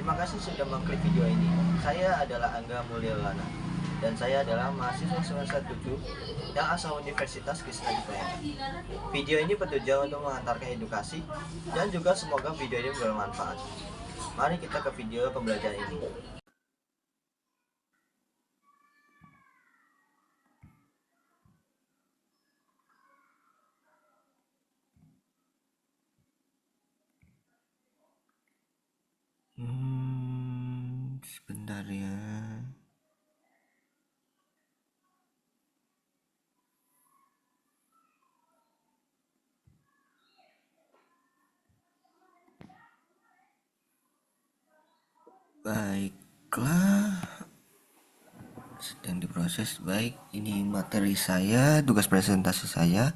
Terima kasih sudah mengklik video ini. Saya adalah Angga Mulyalana dan saya adalah mahasiswa semester 7 yang asal Universitas Krishna Dipenegoro. Video ini bertujuan untuk mengantarkan edukasi dan juga semoga video ini bermanfaat. Mari kita ke video pembelajaran ini. Sebentar ya. Baiklah, sedang diproses. Baik, ini materi saya, tugas presentasi saya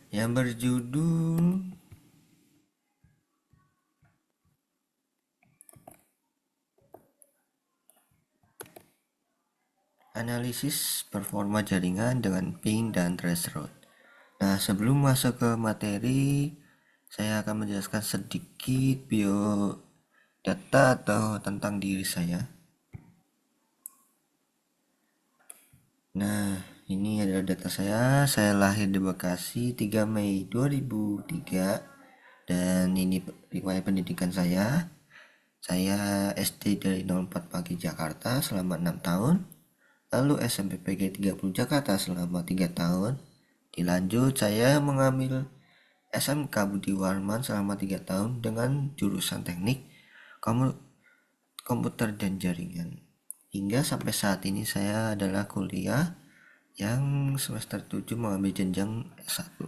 yang berjudul analisis performa jaringan dengan ping dan threshold. Nah, sebelum masuk ke materi, saya akan menjelaskan sedikit biodata atau tentang diri saya. Nah, ini adalah data saya. Saya lahir di Bekasi 3 Mei 2003 dan ini riwayat pendidikan saya. Saya SD dari 04 Pagi Jakarta selama 6 tahun. Lalu SMP PG 30 Jakarta selama 3 tahun. Dilanjut saya mengambil SMK Budi Warman selama 3 tahun dengan jurusan teknik komputer dan jaringan. Hingga sampai saat ini saya adalah kuliah yang semester 7 mengambil jenjang S1.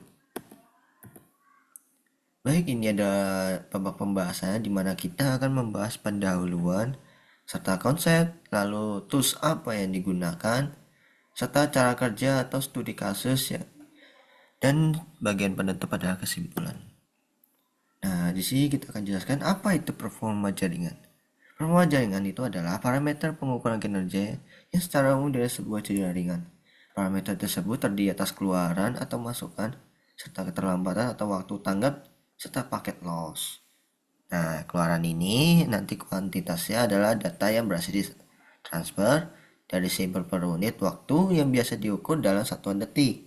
Baik, ini ada babak pembahasannya di mana kita akan membahas pendahuluan serta konsep, lalu tools apa yang digunakan, serta cara kerja atau studi kasus ya. Dan bagian penutup adalah kesimpulan. Nah, di sini kita akan jelaskan apa itu performa jaringan. Performa jaringan itu adalah parameter pengukuran kinerja yang secara umum dari sebuah jaringan. Parameter tersebut terdiri atas keluaran atau masukan, serta keterlambatan atau waktu tanggap, serta paket loss. Nah, keluaran ini nanti kuantitasnya adalah data yang berhasil ditransfer dari simbol per unit waktu yang biasa diukur dalam satuan detik.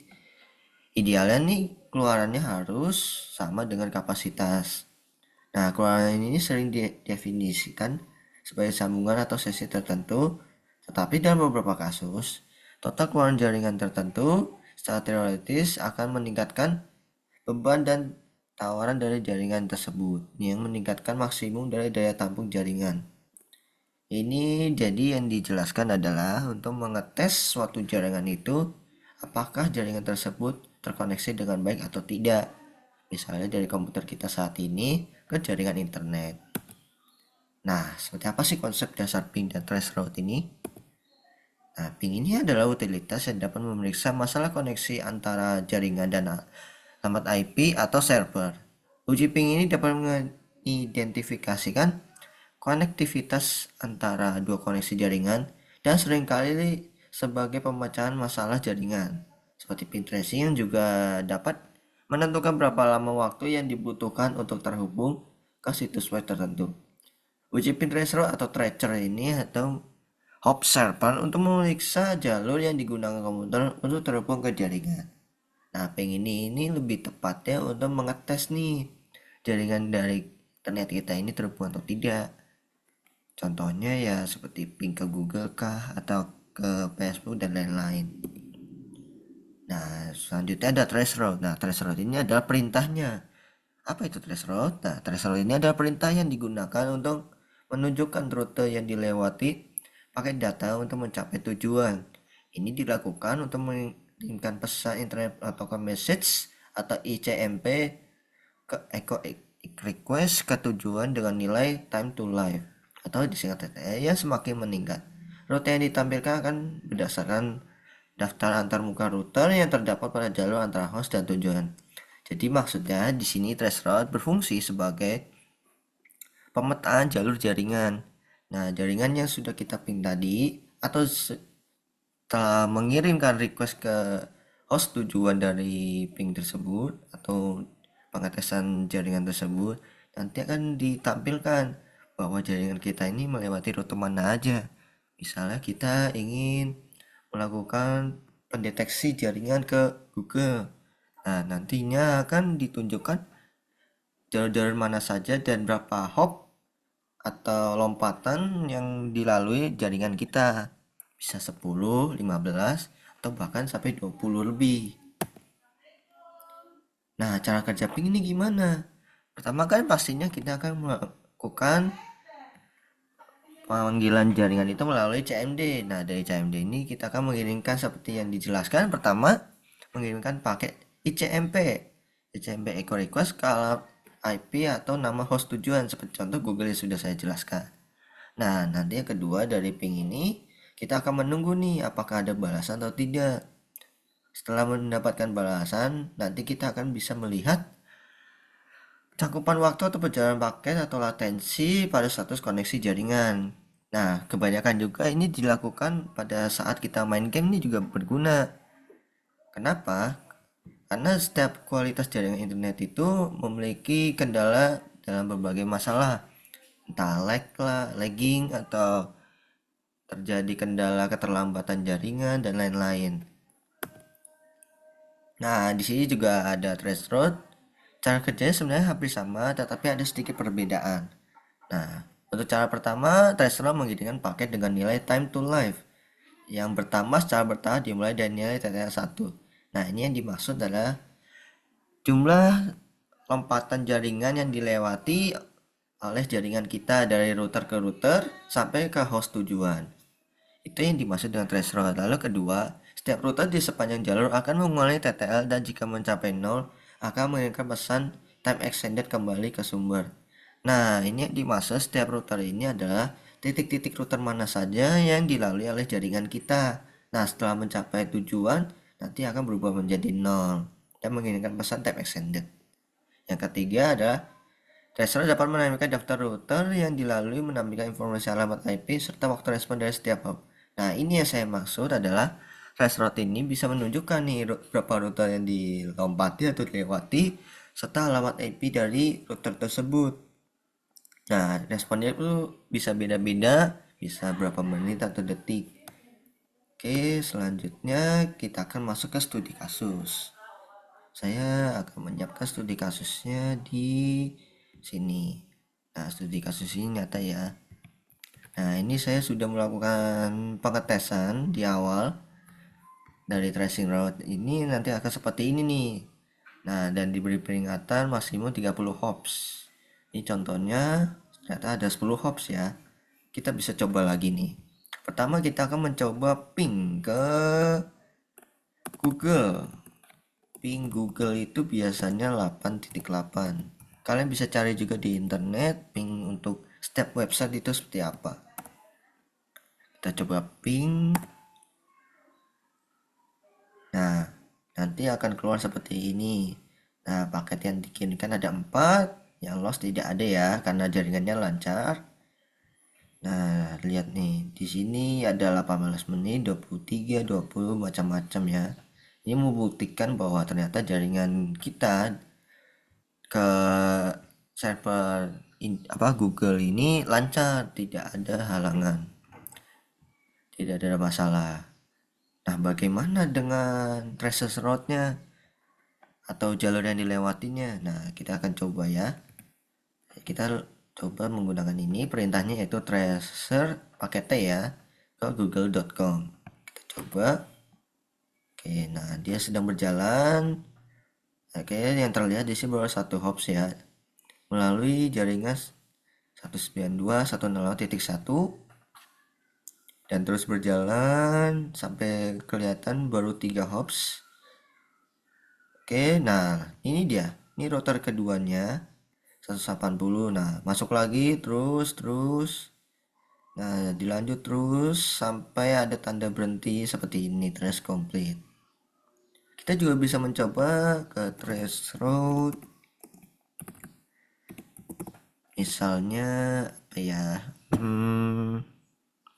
Idealnya nih keluarannya harus sama dengan kapasitas. Nah, keluaran ini sering didefinisikan sebagai sambungan atau sesi tertentu, tetapi dalam beberapa kasus, total keluaran jaringan tertentu secara teoritis akan meningkatkan beban dan tawaran dari jaringan tersebut yang meningkatkan maksimum dari daya tampung jaringan. Ini jadi yang dijelaskan adalah untuk mengetes suatu jaringan itu apakah jaringan tersebut terkoneksi dengan baik atau tidak. Misalnya dari komputer kita saat ini ke jaringan internet. Nah, seperti apa sih konsep dasar ping dan threshold ini? Nah, ping ini adalah utilitas yang dapat memeriksa masalah koneksi antara jaringan dan alamat IP atau server. Uji ping ini dapat mengidentifikasikan konektivitas antara dua koneksi jaringan dan seringkali sebagai pemecahan masalah jaringan. Seperti ping tracing yang juga dapat menentukan berapa lama waktu yang dibutuhkan untuk terhubung ke situs web tertentu. Uji pin threshold atau tracer ini atau hop server untuk memeriksa jalur yang digunakan komputer untuk terhubung ke jaringan. Nah, ping ini lebih tepatnya untuk mengetes nih jaringan dari internet kita ini terhubung atau tidak. Contohnya ya seperti ping ke Google kah atau ke Facebook dan lain-lain. Nah, selanjutnya ada threshold. Nah, threshold ini adalah perintahnya. Apa itu threshold? Nah, threshold ini adalah perintah yang digunakan untuk menunjukkan rute yang dilewati pakai data untuk mencapai tujuan. Ini dilakukan untuk mengirimkan pesan internet protocol message atau ICMP ke echo request ke tujuan dengan nilai time to live atau disingkat TTL yang semakin meningkat. Rute yang ditampilkan akan berdasarkan daftar antarmuka router yang terdapat pada jalur antara host dan tujuan. Jadi maksudnya di sini threshold berfungsi sebagai pemetaan jalur jaringan. Nah, jaringan yang sudah kita ping tadi atau setelah mengirimkan request ke host tujuan dari ping tersebut atau pengetesan jaringan tersebut nanti akan ditampilkan bahwa jaringan kita ini melewati rute mana aja. Misalnya kita ingin melakukan pendeteksi jaringan ke Google. Nah, nantinya akan ditunjukkan jalur-jalur mana saja dan berapa hop atau lompatan yang dilalui jaringan kita. Bisa 10, 15, atau bahkan sampai 20 lebih. Nah, cara kerja ping ini gimana? Pertama kan pastinya kita akan melakukan panggilan jaringan itu melalui CMD. Nah, dari CMD ini kita akan mengirimkan seperti yang dijelaskan. Pertama, mengirimkan paket ICMP. ICMP echo request kalau IP atau nama host tujuan seperti contoh Google yang sudah saya jelaskan. Nah, nanti yang kedua dari ping ini kita akan menunggu nih apakah ada balasan atau tidak. Setelah mendapatkan balasan, nanti kita akan bisa melihat cakupan waktu atau perjalanan paket atau latensi pada status koneksi jaringan. Nah, kebanyakan juga ini dilakukan pada saat kita main game ini juga berguna. Kenapa? Karena setiap kualitas jaringan internet itu memiliki kendala dalam berbagai masalah. Entah lag lah, lagging, atau terjadi kendala keterlambatan jaringan dan lain-lain. Nah, di sini juga ada threshold. Cara kerjanya sebenarnya hampir sama, tetapi ada sedikit perbedaan. Nah, untuk cara pertama, threshold mengirimkan paket dengan nilai time to live yang bertambah secara bertahap dimulai dari nilai TTL1. Nah, ini yang dimaksud adalah jumlah lompatan jaringan yang dilewati oleh jaringan kita dari router ke router sampai ke host tujuan. Itu yang dimaksud dengan threshold. Lalu kedua, setiap router di sepanjang jalur akan mengulangi TTL dan jika mencapai 0 akan mengirimkan pesan time extended kembali ke sumber. Nah, ini yang dimaksud setiap router ini adalah titik-titik router mana saja yang dilalui oleh jaringan kita. Nah, setelah mencapai tujuan, nanti akan berubah menjadi 0 dan mengirimkan pesan time extended. Yang ketiga adalah threshold dapat menampilkan daftar router yang dilalui menampilkan informasi alamat IP serta waktu respon dari setiap hop. Nah, ini yang saya maksud adalah threshold ini bisa menunjukkan nih berapa router yang dilompati atau dilewati serta alamat IP dari router tersebut. Nah, responnya itu bisa beda-beda, bisa berapa menit atau detik. Oke, selanjutnya kita akan masuk ke studi kasus. Saya akan menyiapkan studi kasusnya di sini. Nah, studi kasus ini nyata ya. Nah, ini saya sudah melakukan pengetesan di awal dari tracing route ini nanti akan seperti ini nih. Nah, dan diberi peringatan maksimum 30 hops. Ini contohnya ternyata ada 10 hops ya. Kita bisa coba lagi nih. Pertama kita akan mencoba ping ke Google. Ping Google itu biasanya 8.8. Kalian bisa cari juga di internet ping untuk setiap website itu seperti apa. Kita coba ping. Nah, nanti akan keluar seperti ini. Nah, paket yang dikirimkan ada 4, yang lost tidak ada ya karena jaringannya lancar. Nah, lihat nih, di sini ada 18 menit, 23, 20 macam-macam ya. Ini membuktikan bahwa ternyata jaringan kita ke server Google ini lancar, tidak ada halangan, tidak ada masalah. Nah, bagaimana dengan traces route-nya atau jalur yang dilewatinya? Nah, kita akan coba ya. Kita coba menggunakan ini, perintahnya yaitu tracer pakai T ya ke google.com. Kita coba. Oke, nah dia sedang berjalan. Oke, yang terlihat di sini baru satu hops ya, melalui jaringan 192.168.1 dan terus berjalan sampai kelihatan baru 3 hops. Oke, nah ini dia, ini router keduanya 180. Nah, masuk lagi terus. Nah, dilanjut terus sampai ada tanda berhenti seperti ini, trace complete. Kita juga bisa mencoba ke trace route. Misalnya apa ya?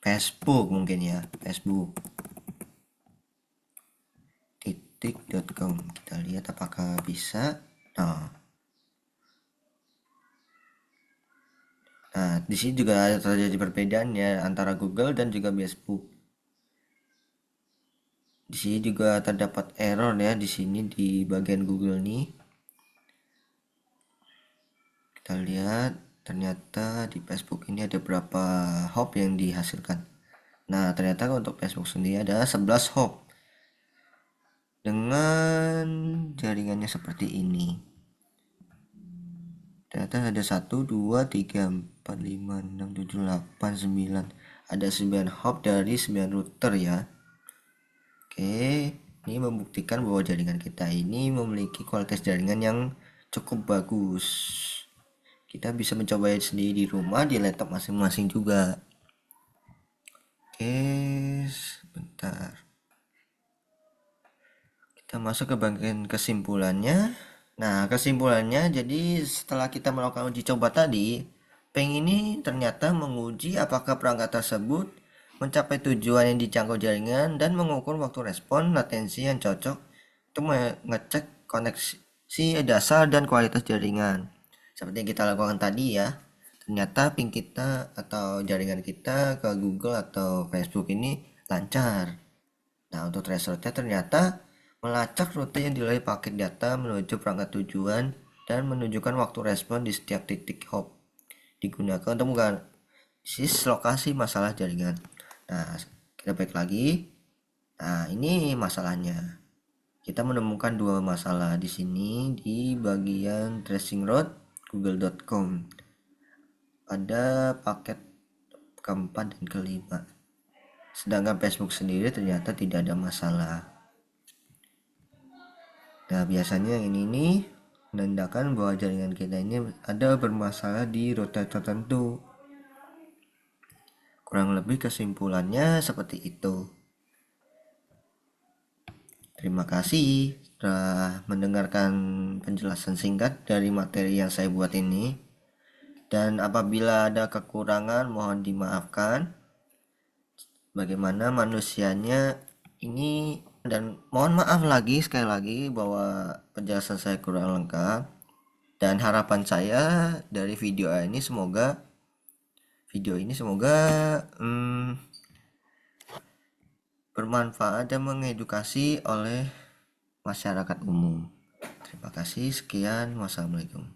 Facebook mungkin ya, Facebook titik.com. Kita lihat apakah bisa. Nah, Nah, di sini juga ada terjadi perbedaan ya antara Google dan juga Facebook. Di sini juga terdapat error ya di sini di bagian Google nih. Kita lihat ternyata di Facebook ini ada berapa hop yang dihasilkan. Nah, ternyata untuk Facebook sendiri ada 11 hop dengan jaringannya seperti ini. Ternyata ada 1, 2, 3, 4, 5, 6, 7, 8, 9. Ada 9 hop dari 9 router ya. Oke, ini membuktikan bahwa jaringan kita ini memiliki kualitas jaringan yang cukup bagus. Kita bisa mencoba sendiri di rumah, di laptop masing-masing juga. Oke, sebentar. Kita masuk ke bagian kesimpulannya. Nah, kesimpulannya jadi setelah kita melakukan uji coba tadi, Peng ini ternyata menguji apakah perangkat tersebut mencapai tujuan yang dijangkau jaringan dan mengukur waktu respon latensi yang cocok untuk mengecek koneksi dasar dan kualitas jaringan. Seperti yang kita lakukan tadi ya. Ternyata ping kita atau jaringan kita ke Google atau Facebook ini lancar. Nah, untuk thresholdnya ternyata melacak rute yang dilalui paket data menuju perangkat tujuan dan menunjukkan waktu respon di setiap titik hop digunakan untuk menganalisis lokasi masalah jaringan. Nah, kita balik lagi. Nah, ini masalahnya. Kita menemukan dua masalah di sini di bagian tracing route google.com. Ada paket keempat dan kelima. Sedangkan Facebook sendiri ternyata tidak ada masalah. Nah, biasanya yang ini menandakan bahwa jaringan kita ini ada bermasalah di rute tertentu. Kurang lebih kesimpulannya seperti itu. Terima kasih sudah mendengarkan penjelasan singkat dari materi yang saya buat ini. Dan apabila ada kekurangan mohon dimaafkan. Bagaimana manusianya ini, dan mohon maaf lagi sekali lagi bahwa penjelasan saya kurang lengkap, dan harapan saya dari video ini semoga bermanfaat dan mengedukasi oleh masyarakat umum. Terima kasih, sekian, wassalamualaikum.